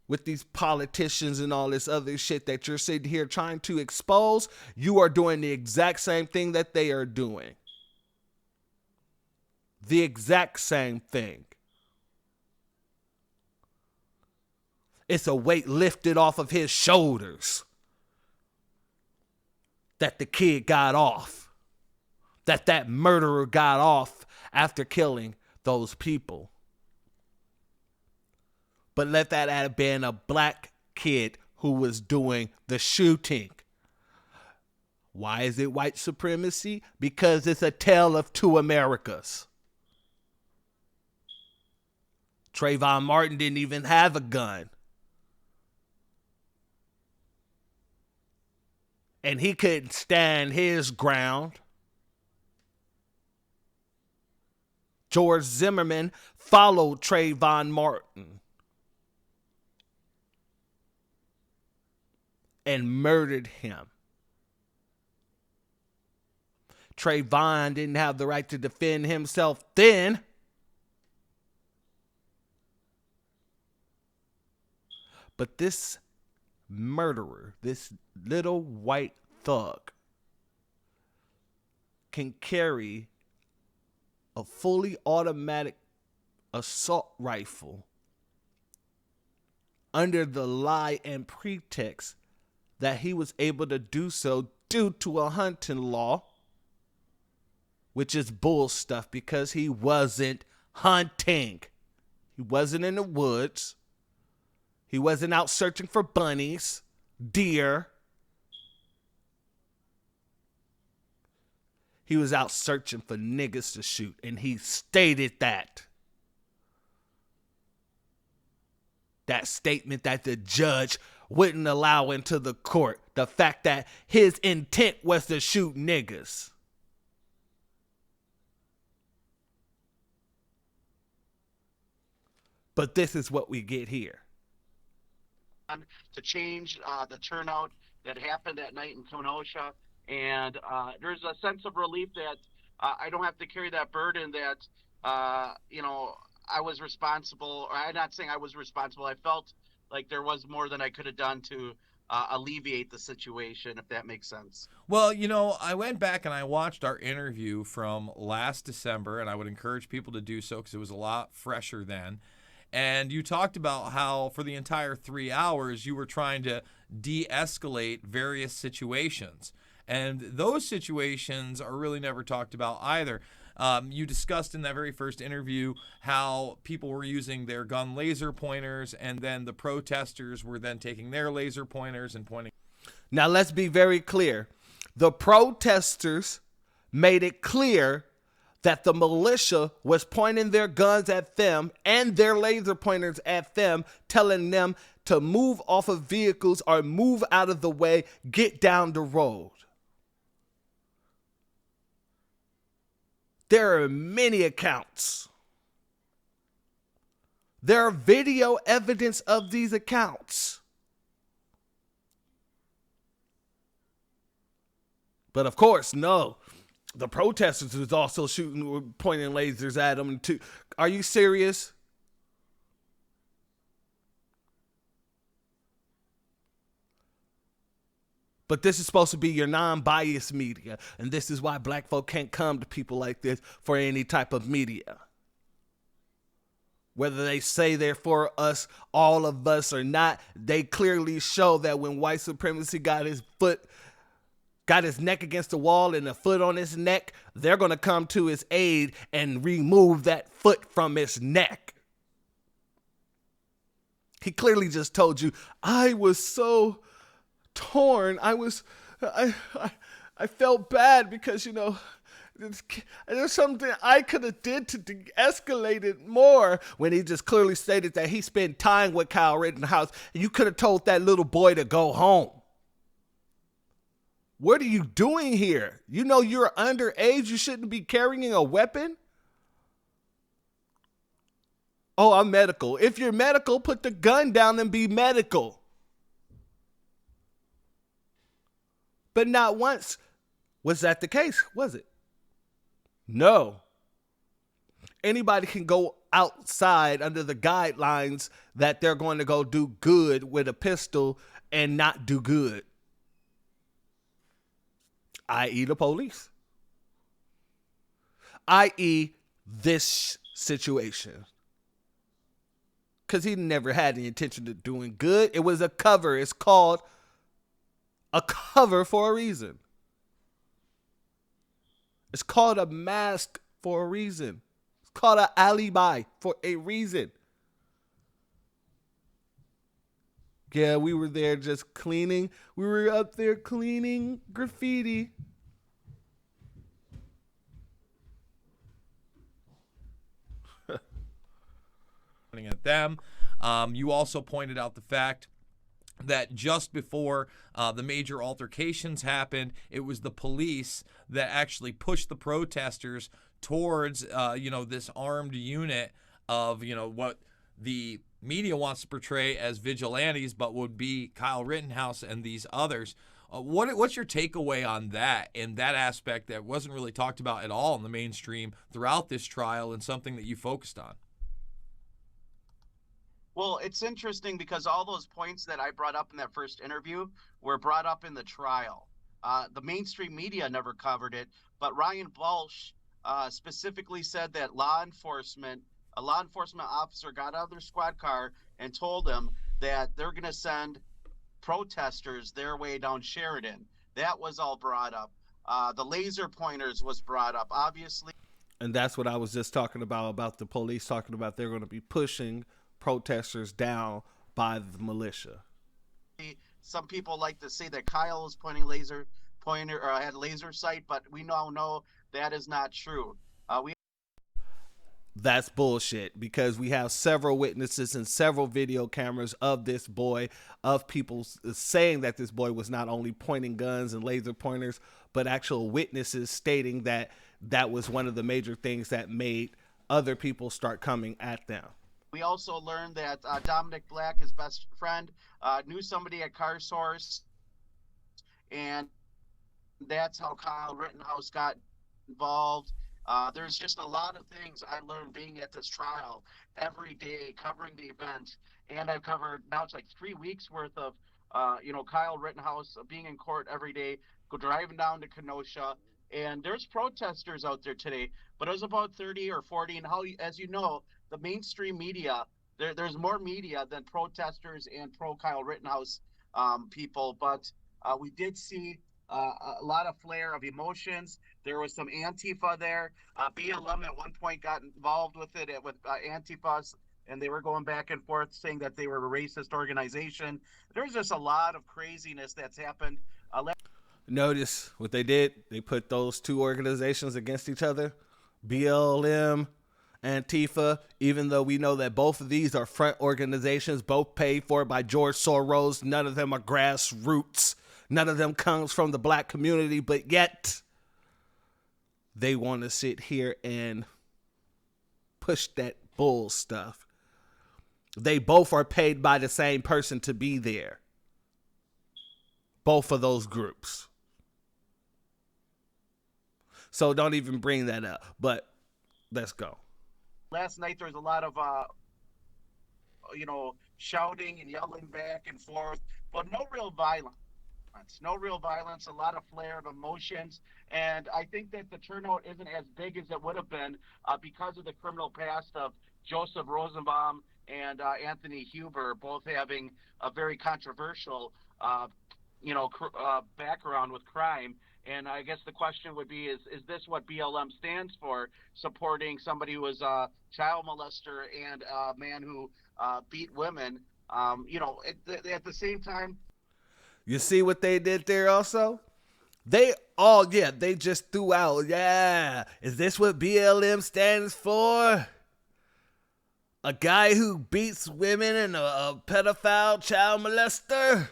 S1: with these politicians and all this other shit that you're sitting here trying to expose, you are doing the exact same thing that they are doing. The exact same thing. It's a weight lifted off of his shoulders that the kid got off, that murderer got off after killing those people. But let that have been a black kid who was doing the shooting. Why is it white supremacy? Because it's a tale of two Americas. Trayvon Martin didn't even have a gun. And he couldn't stand his ground. George Zimmerman followed Trayvon Martin and murdered him. Trayvon didn't have the right to defend himself then. But this murderer, this little white thug, can carry a fully automatic assault rifle under the lie and pretext that he was able to do so due to a hunting law, which is bull stuff because he wasn't hunting. He wasn't in the woods. He wasn't out searching for bunnies, deer. He was out searching for niggas to shoot, and he stated that. That statement that the judge wouldn't allow into the court. The fact that his intent was to shoot niggas. But this is what we get here.
S7: To change the turnout that happened that night in Kenosha. And there's a sense of relief that I don't have to carry that burden that, I was responsible. Or I'm not saying I was responsible. I felt like there was more than I could have done to alleviate the situation, if that makes sense.
S6: Well, I went back and I watched our interview from last December, and I would encourage people to do so because it was a lot fresher then. And you talked about how for the entire 3 hours you were trying to de-escalate various situations. And those situations are really never talked about either. You discussed in that very first interview how people were using their gun laser pointers, and then the protesters were then taking their laser pointers and pointing.
S1: Now, let's be very clear. The protesters made it clear that the militia was pointing their guns at them and their laser pointers at them, telling them to move off of vehicles or move out of the way, get down the road. There are many accounts. There are video evidence of these accounts. But of course, no. The protesters was also shooting, pointing lasers at them too. Are you serious? But this is supposed to be your non-biased media. And this is why black folk can't come to people like this for any type of media. Whether they say they're for us, all of us, or not, they clearly show that when white supremacy got his neck against the wall and a foot on his neck, they're going to come to his aid and remove that foot from his neck. He clearly just told you, I was so torn. I felt bad because, there's something I could have did to de-escalate it more, when he just clearly stated that he spent time with Kyle Rittenhouse, and you could have told that little boy to go home. What are you doing here? You know you're underage. You shouldn't be carrying a weapon. Oh, I'm medical. If you're medical, put the gun down and be medical. But not once was that the case, was it? No. Anybody can go outside under the guidelines that they're going to go do good with a pistol and not do good, i.e. the police, i.e. this situation. Because he never had the intention of doing good. It was a cover. It's called a cover for a reason. It's called a mask for a reason. It's called an alibi for a reason. Yeah, we were there just cleaning. We were up there cleaning graffiti.
S6: At them. You also pointed out the fact that just before the major altercations happened, it was the police that actually pushed the protesters towards, this armed unit of, what the media wants to portray as vigilantes, but would be Kyle Rittenhouse and these others. What's your takeaway on that, and that aspect that wasn't really talked about at all in the mainstream throughout this trial, and something that you focused on?
S7: Well, it's interesting because all those points that I brought up in that first interview were brought up in the trial. The mainstream media never covered it, but Ryan Balch specifically said that a law enforcement officer got out of their squad car and told them that they're going to send protesters their way down Sheridan. That was all brought up. The laser pointers was brought up, obviously.
S1: And that's what I was just talking about the police talking about they're going to be pushing protesters down by the militia.
S7: Some people like to say that Kyle was pointing laser pointer or had laser sight, but we now know that is not true.
S1: That's bullshit, because we have several witnesses and several video cameras of this boy, of people saying that this boy was not only pointing guns and laser pointers, but actual witnesses stating that that was one of the major things that made other people start coming at them.
S7: We also learned that Dominic Black, his best friend, knew somebody at Car Source, and that's how Kyle Rittenhouse got involved. There's just a lot of things I learned being at this trial every day, covering the event, and I've covered, now it's like 3 weeks worth of, Kyle Rittenhouse being in court every day, driving down to Kenosha, and there's protesters out there today, but it was about 30 or 40, and as you know, the mainstream media, there's more media than protesters and pro Kyle Rittenhouse people, but we did see a lot of flare of emotions. There was some Antifa there. BLM at one point got involved with it with Antifa, and they were going back and forth saying that they were a racist organization. There's just a lot of craziness that's happened.
S1: Notice what they did. They put those two organizations against each other. BLM, Antifa, even though we know that both of these are front organizations, both paid for by George Soros. None of them are grassroots. None of them comes from the black community, but yet they want to sit here and push that bull stuff. They both are paid by the same person to be there. Both of those groups. So don't even bring that up, but let's go.
S7: Last night there was a lot of, shouting and yelling back and forth, but no real violence. No real violence, a lot of flare of emotions. And I think that the turnout isn't as big as it would have been because of the criminal past of Joseph Rosenbaum and Anthony Huber, both having a very controversial, background with crime. And I guess the question would be: Is this what BLM stands for? Supporting somebody who was a child molester and a man who beat women. At the same time.
S1: You see what they did there also? They just threw out, is this what BLM stands for? A guy who beats women and a pedophile child molester?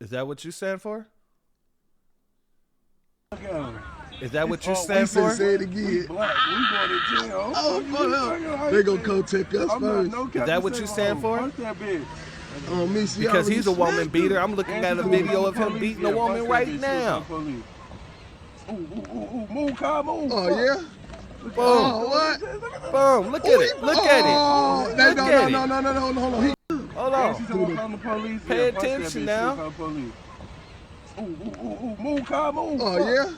S1: Is that what you stand for? Is that what you stand for?
S3: Say it again.
S7: We black. We going to jail.
S3: Oh, they gonna come take us first.
S1: Is that what you stand for?
S7: Punch that bitch.
S1: Because he's a woman beater. I'm looking at a video of him beating a woman right now.
S7: Move, Kyle, move.
S3: Oh, yeah?
S1: Boom.
S3: Oh, what?
S1: Boom. Look at it. Look at
S3: Oh,
S1: it. Look at it.
S3: no, hold on.
S1: Hold on. Pay attention now.
S7: Move, Kyle, move.
S3: Oh, yeah?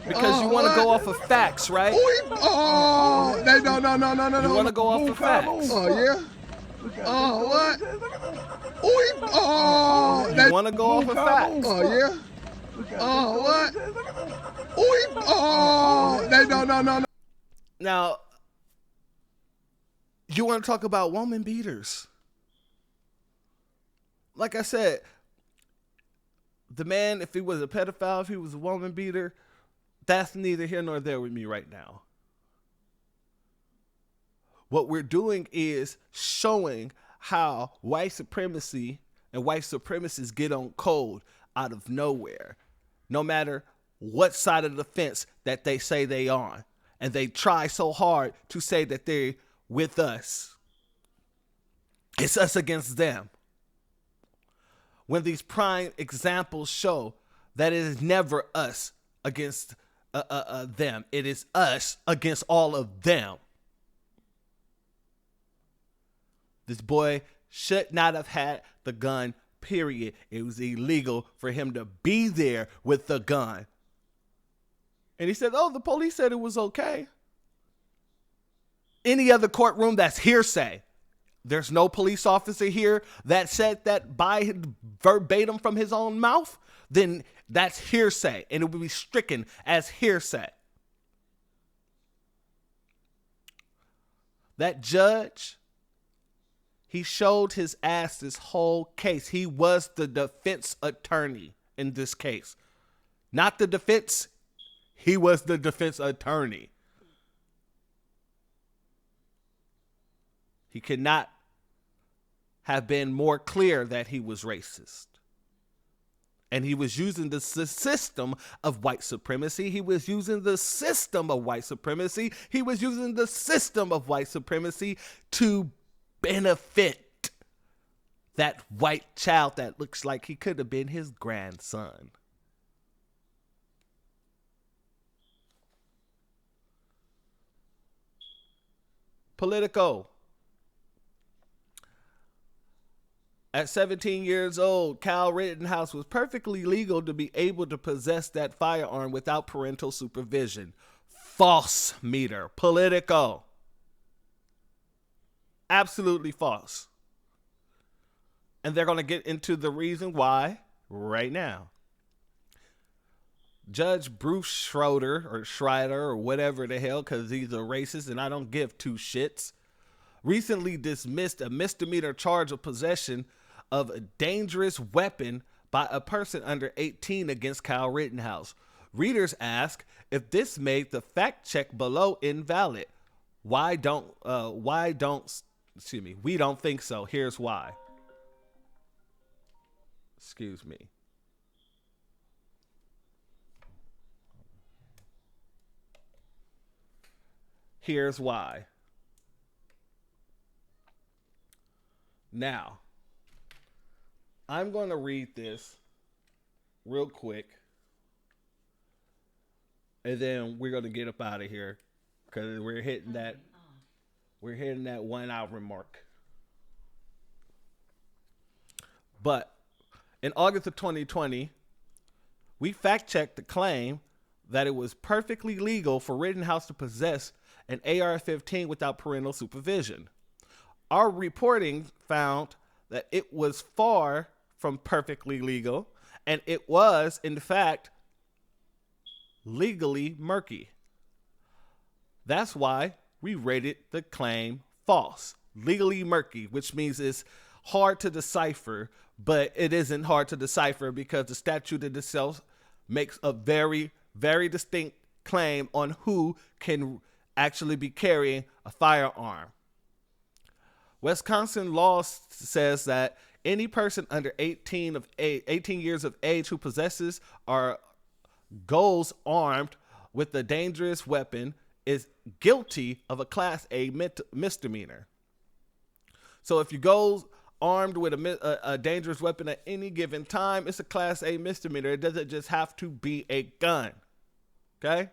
S1: Because you want to go off of facts, right?
S3: No.
S1: You want to go off of facts.
S3: Oh, yeah? Oh, what?
S1: You want to go off of facts.
S3: Oh, yeah? Oh, what? No.
S1: Now, you want to talk about woman beaters. Like I said, the man, if he was a pedophile, if he was a woman beater, that's neither here nor there with me right now. What we're doing is showing how white supremacy and white supremacists get on code out of nowhere, no matter what side of the fence that they say they on. And they try so hard to say that they're with us. It's us against them. When these prime examples show that it is never us against them. It is us against all of them. This boy should not have had the gun, period. It was illegal for him to be there with the gun. And he said, oh, the police said it was okay. Any other courtroom, that's hearsay. There's no police officer here that said that by verbatim from his own mouth, then that's hearsay, and it will be stricken as hearsay. That judge, he showed his ass this whole case. He was the defense attorney in this case. Not the defense, he was the defense attorney. He could not have been more clear that he was racist. And he was using the system of white supremacy. He was using the system of white supremacy. He was using the system of white supremacy to benefit that white child that looks like he could have been his grandson. Politico. At 17 years old, Kyle Rittenhouse was perfectly legal to be able to possess that firearm without parental supervision. False meter. Politico. Absolutely false. And they're going to get into the reason why right now. Judge Bruce Schroeder or whatever the hell, because he's a racist and I don't give two shits, recently dismissed a misdemeanor charge of possession of a dangerous weapon by a person under 18 against Kyle Rittenhouse. Readers ask if this made the fact check below invalid. We don't think so. Here's why. Excuse me. Here's why. Now, I'm going to read this real quick, and then we're going to get up out of here because we're hitting that 1 hour mark. But in August of 2020, we fact-checked the claim that it was perfectly legal for Rittenhouse to possess an AR-15 without parental supervision. Our reporting found that it was far from perfectly legal, and it was, in fact, legally murky. That's why we rated the claim false. Legally murky, which means it's hard to decipher, but it isn't hard to decipher because the statute itself makes a very, very distinct claim on who can actually be carrying a firearm. Wisconsin law says that any person under 18 years of age who possesses or goes armed with a dangerous weapon is guilty of a Class A misdemeanor. So if you go armed with a dangerous weapon at any given time, it's a Class A misdemeanor. It doesn't just have to be a gun. Okay?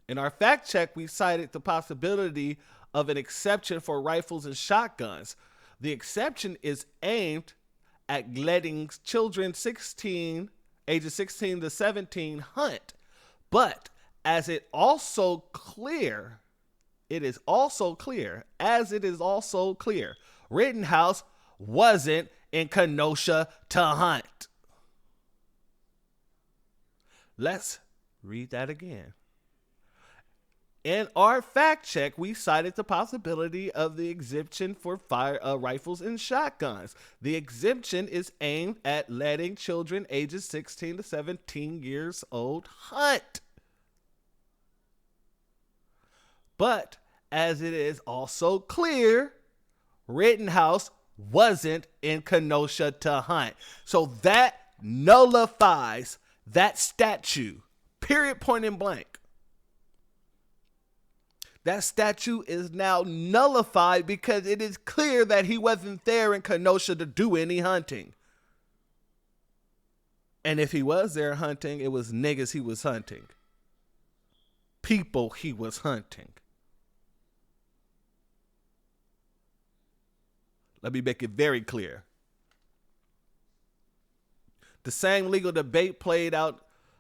S1: In our fact check, we cited the possibility of an exception for rifles and shotguns. The exception is aimed at letting children ages 16 to 17 hunt. But as it is also clear, Rittenhouse wasn't in Kenosha to hunt. Let's read that again. In our fact check, we cited the possibility of the exemption for rifles and shotguns. The exemption is aimed at letting children ages 16 to 17 years old hunt. But as it is also clear, Rittenhouse wasn't in Kenosha to hunt. So that nullifies that statute, period, point and blank. That statute is now nullified because it is clear that he wasn't there in Kenosha to do any hunting. And if he was there hunting, it was niggas he was hunting. People he was hunting. Let me make it very clear. The same legal debate played out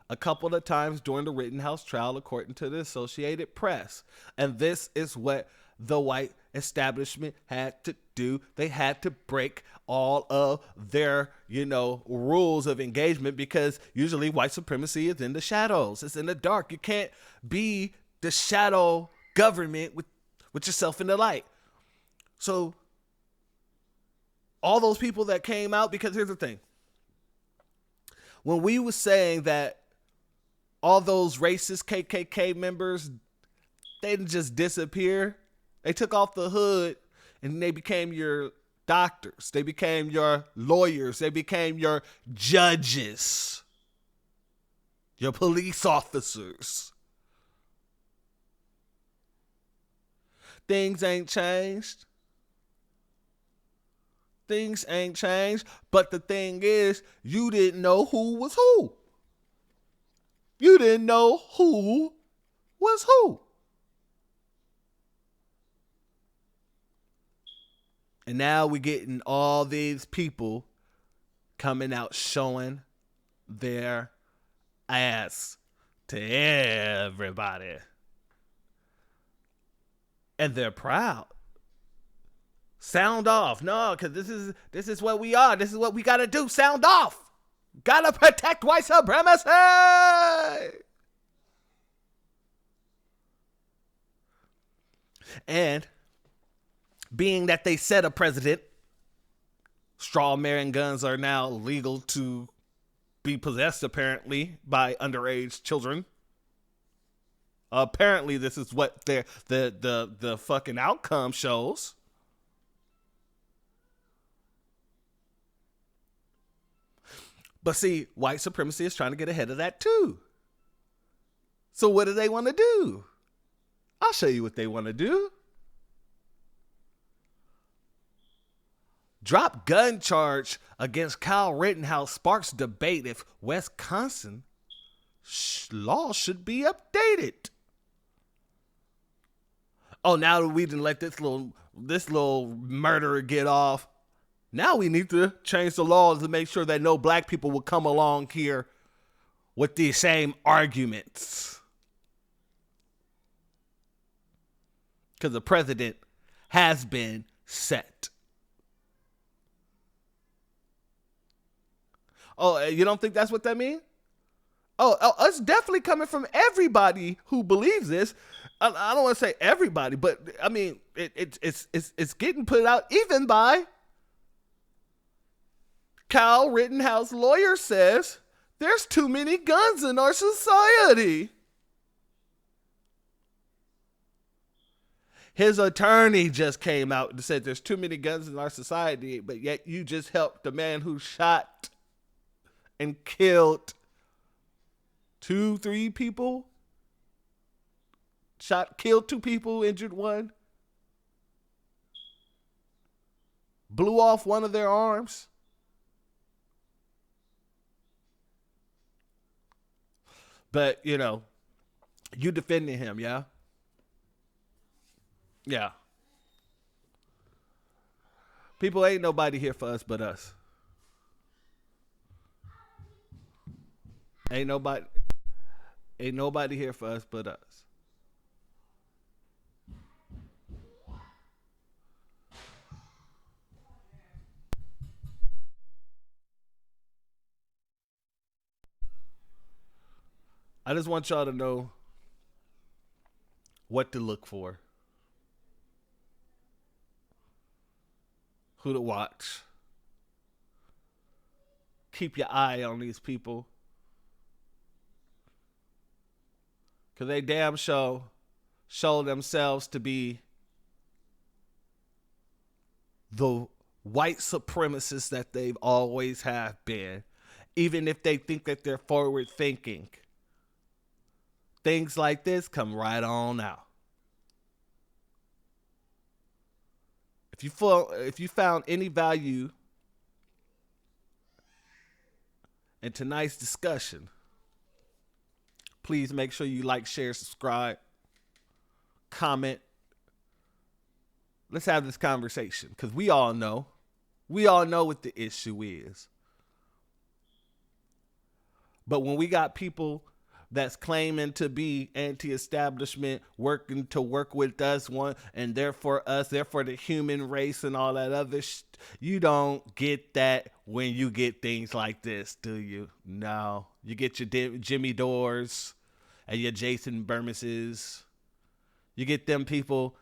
S1: a couple of times during the Rittenhouse trial, according to the Associated Press. And this is what the white establishment had to do. They had to break all of their, rules of engagement, because usually white supremacy is in the shadows. It's in the dark. You can't be the shadow government with yourself in the light. So all those people that came out, because here's the thing. When we were saying that all those racist KKK members, they didn't just disappear. They took off the hood and they became your doctors. They became your lawyers. They became your judges, your police officers. Things ain't changed. Things ain't changed. But the thing is, you didn't know who was who. You didn't know who was who. And now we're getting all these people coming out showing their ass to everybody. And they're proud. Sound off. No, because this is what we are. This is what we got to do. Sound off. Gotta protect white supremacy! And being that they set a precedent, straw man guns are now legal to be possessed, apparently, by underage children. Apparently, this is what the fucking outcome shows. But see, white supremacy is trying to get ahead of that too. So what do they want to do? I'll show you what they want to do. Drop gun charge against Kyle Rittenhouse sparks debate if Wisconsin law should be updated. Oh, now that we didn't let this little murderer get off, now we need to change the laws to make sure that no black people will come along here with these same arguments. Because the president has been set. Oh, you don't think that's what that means? Oh, it's definitely coming from everybody who believes this. I don't want to say everybody, but I mean, it's getting put out even by Kyle Rittenhouse lawyer says there's too many guns in our society. His attorney just came out and said there's too many guns in our society, but yet you just helped the man who shot and killed 2-3 people. Killed 2 people, injured 1. Blew off one of their arms. But, you know, you defending him, yeah? Yeah. People, ain't nobody here for us but us. Ain't nobody here for us but us. I just want y'all to know what to look for, who to watch. Keep your eye on these people, because they damn show themselves to be the white supremacists that they've always have been, even if they think that they're forward thinking. Things like this come right on out. If you found any value in tonight's discussion, please make sure you like, share, subscribe, comment. Let's have this conversation, because we all know what the issue is. But when we got people that's claiming to be anti-establishment, working to work with us, and they're for us, they're for the human race and all that other you don't get that when you get things like this, do you? No. You get your Jimmy Dores and your Jason Bermases. You get them people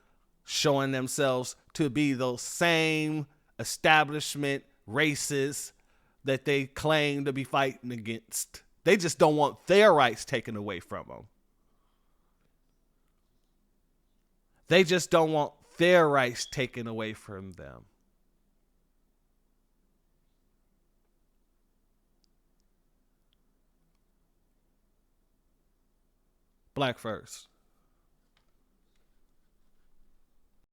S1: showing themselves to be those same establishment racists that they claim to be fighting against. They just don't want their rights taken away from them. They just don't want their rights taken away from them. Black first.